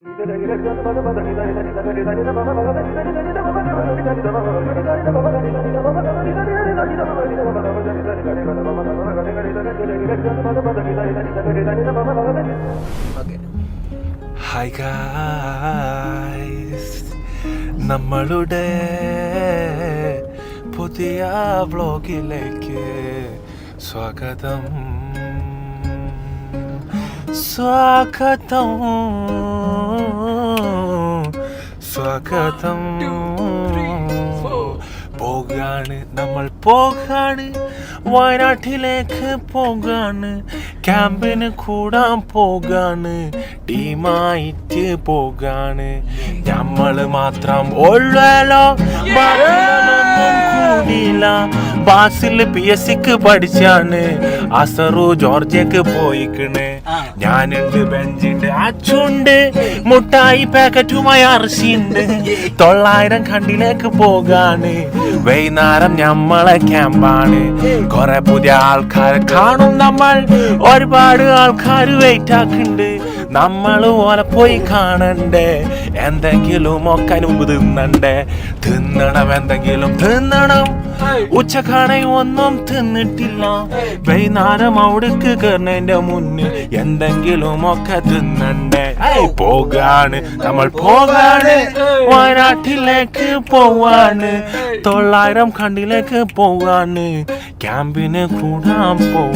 Hi guys, നമ്മളുടെ പുതിയ വ്ലോഗിലേക്ക് സ്വാഗതം. സ്വാഗതം സ്വാഗതം. നമ്മൾ പോകാണ്, വയനാട്ടിലേക്ക് പോകാണ്, ക്യാമ്പിന് കൂടാൻ പോകാണ്, ടീമായിട്ട് പോകാണ്. നമ്മള് മാത്രം ഉള്ളല്ലോ, കൂടിയില്ല. ബാസിൽ PSCക്ക് പഠിച്ചാണ്, അസറു ജോർജിയക്ക് പോയിക്കണ്. ഞാനുണ്ട്, ബെഞ്ചുണ്ട്, അച്ചുണ്ട്, മുട്ടായി പാക്കറ്റുമായി അർശിണ്ട്. 900 കണ്ടിലേക്ക് പോകാണ്. വൈകുന്നേരം ഞമ്മളെ ക്യാമ്പാണ്. കൊറേ പുതിയ ആൾക്കാരെ കാണും നമ്മൾ. ഒരുപാട് ആൾക്കാർ വെയിറ്റ് ആക്കുന്നുണ്ട്. നമ്മൾ ഓലെ പോയി കാണണ്ടേ, എന്തെങ്കിലും ഒക്കെ മുമ്പ് തിന്നണം, എന്തെങ്കിലും തിന്നണം. ഉച്ചക്കാണെ ഒന്നും തിന്നിട്ടില്ല. വൈകുന്നേരം അവിടേക്ക് കയറുന്നതിന്റെ മുന്നിൽ എന്തെങ്കിലും ഒക്കെ തിന്നണ്ടേ. പോകാണ്, നമ്മൾ പോകാണ്, വയനാട്ടിലേക്ക് പോവാണ്, 900 കണ്ടിലേക്ക് പോവാണ്, ക്യാമ്പിന് കൂടാൻ പോവാ.